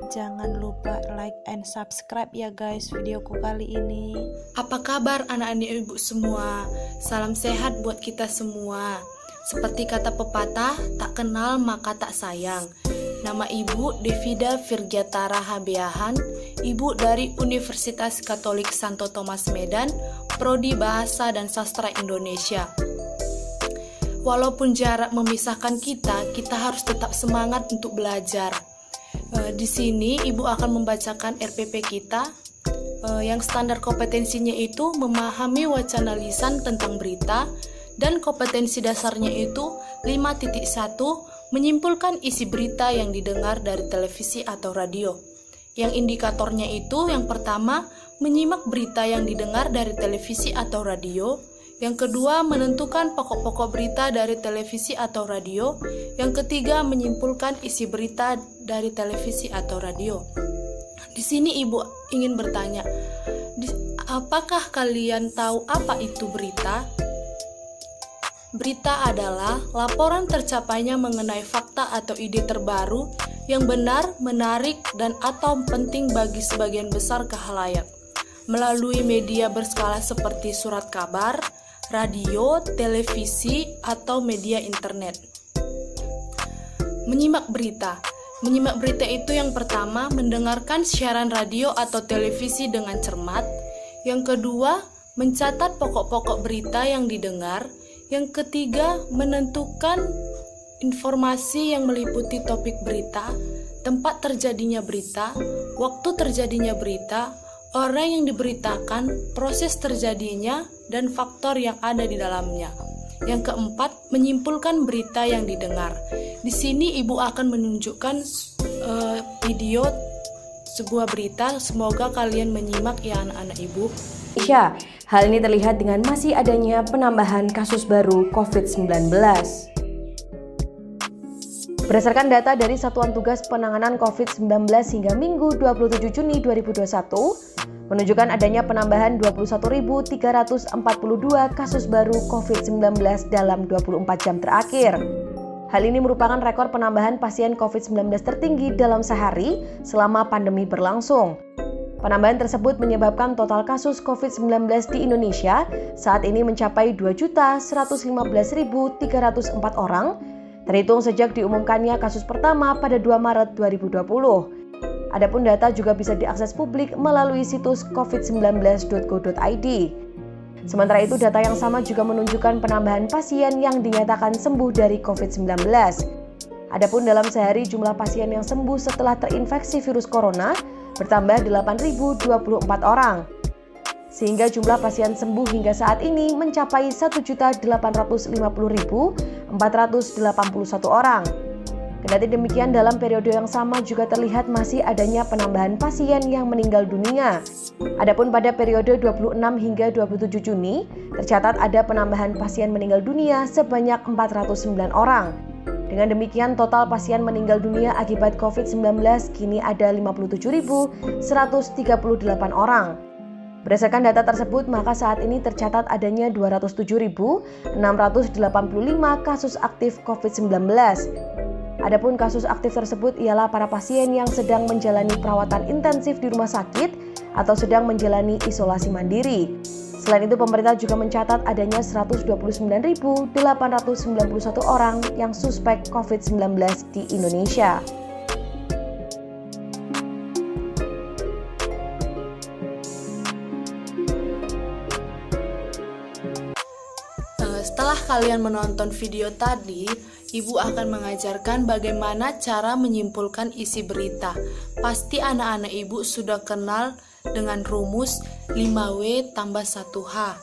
Jangan lupa like and subscribe ya guys videoku kali ini. Apa kabar anak-anak ibu semua? Salam sehat buat kita semua. Seperti kata pepatah, tak kenal maka tak sayang. Nama ibu Devida Virgiatara Habeahan, ibu dari Universitas Katolik Santo Thomas Medan, Prodi Bahasa dan Sastra Indonesia. Walaupun jarak memisahkan kita harus tetap semangat untuk belajar. Di sini ibu akan membacakan RPP kita yang standar kompetensinya itu memahami wacana lisan tentang berita, dan kompetensi dasarnya itu 5.1 menyimpulkan isi berita yang didengar dari televisi atau radio. Yang indikatornya itu yang pertama menyimak berita yang didengar dari televisi atau radio. Yang kedua, menentukan pokok-pokok berita dari televisi atau radio. Yang ketiga, menyimpulkan isi berita dari televisi atau radio. Di sini ibu ingin bertanya, apakah kalian tahu apa itu berita? Berita adalah laporan tercapainya mengenai fakta atau ide terbaru yang benar, menarik, dan atau penting bagi sebagian besar khalayak melalui media berskala seperti surat kabar, radio, televisi, atau media internet. Menyimak berita. Menyimak berita itu yang pertama, mendengarkan siaran radio atau televisi dengan cermat. Yang kedua, mencatat pokok-pokok berita yang didengar. Yang ketiga, menentukan informasi yang meliputi topik berita, tempat terjadinya berita, waktu terjadinya berita, orang yang diberitakan, proses terjadinya, dan faktor yang ada di dalamnya. Yang keempat, menyimpulkan berita yang didengar. Di sini ibu akan menunjukkan video sebuah berita. Semoga kalian menyimak ya anak-anak ibu. Hal ini terlihat dengan masih adanya penambahan kasus baru COVID-19. Berdasarkan data dari Satuan Tugas Penanganan COVID-19 hingga Minggu 27 Juni 2021, menunjukkan adanya penambahan 21.342 kasus baru COVID-19 dalam 24 jam terakhir. Hal ini merupakan rekor penambahan pasien COVID-19 tertinggi dalam sehari selama pandemi berlangsung. Penambahan tersebut menyebabkan total kasus COVID-19 di Indonesia saat ini mencapai 2.115.304 orang, terhitung sejak diumumkannya kasus pertama pada 2 Maret 2020. Adapun data juga bisa diakses publik melalui situs covid19.go.id. Sementara itu, data yang sama juga menunjukkan penambahan pasien yang dinyatakan sembuh dari COVID-19. Adapun dalam sehari jumlah pasien yang sembuh setelah terinfeksi virus corona bertambah 8.024 orang. Sehingga jumlah pasien sembuh hingga saat ini mencapai 1.850.481 orang. Kendati demikian, dalam periode yang sama juga terlihat masih adanya penambahan pasien yang meninggal dunia. Adapun pada periode 26 hingga 27 Juni, tercatat ada penambahan pasien meninggal dunia sebanyak 409 orang. Dengan demikian, total pasien meninggal dunia akibat COVID-19 kini ada 57.138 orang. Berdasarkan data tersebut, maka saat ini tercatat adanya 207.685 kasus aktif COVID-19. Adapun kasus aktif tersebut ialah para pasien yang sedang menjalani perawatan intensif di rumah sakit atau sedang menjalani isolasi mandiri. Selain itu, pemerintah juga mencatat adanya 129.891 orang yang suspek COVID-19 di Indonesia. Setelah kalian menonton video tadi, ibu akan mengajarkan bagaimana cara menyimpulkan isi berita. Pasti anak-anak ibu sudah kenal dengan rumus 5W tambah 1H.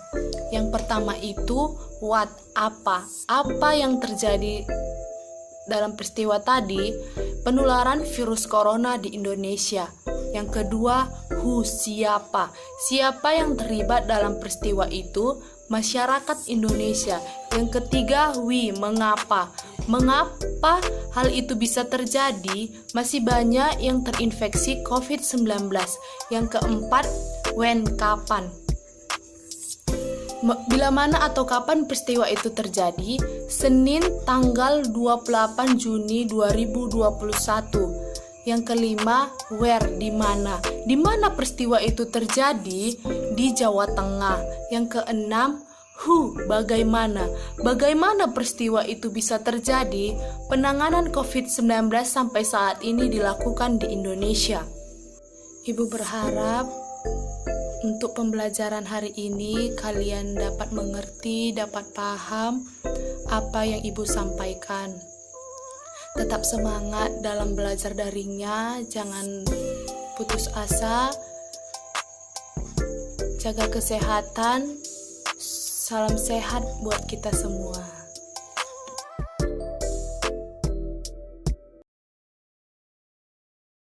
Yang pertama itu what, apa yang terjadi dalam peristiwa tadi, penularan virus corona di Indonesia. Yang kedua, who, siapa yang terlibat dalam peristiwa itu, masyarakat Indonesia. Yang ketiga, we, mengapa hal itu bisa terjadi, masih banyak yang terinfeksi COVID-19. Yang keempat, when, kapan. Bila mana atau kapan peristiwa itu terjadi? Senin tanggal 28 Juni 2021. Yang kelima, where, di mana. Di mana peristiwa itu terjadi? Di Jawa Tengah. Yang keenam, who, bagaimana. Bagaimana peristiwa itu bisa terjadi? Penanganan COVID-19 sampai saat ini dilakukan di Indonesia. Ibu berharap untuk pembelajaran hari ini kalian dapat mengerti, dapat paham apa yang Ibu sampaikan. Tetap semangat dalam belajar daringnya, jangan putus asa, jaga kesehatan, salam sehat buat kita semua.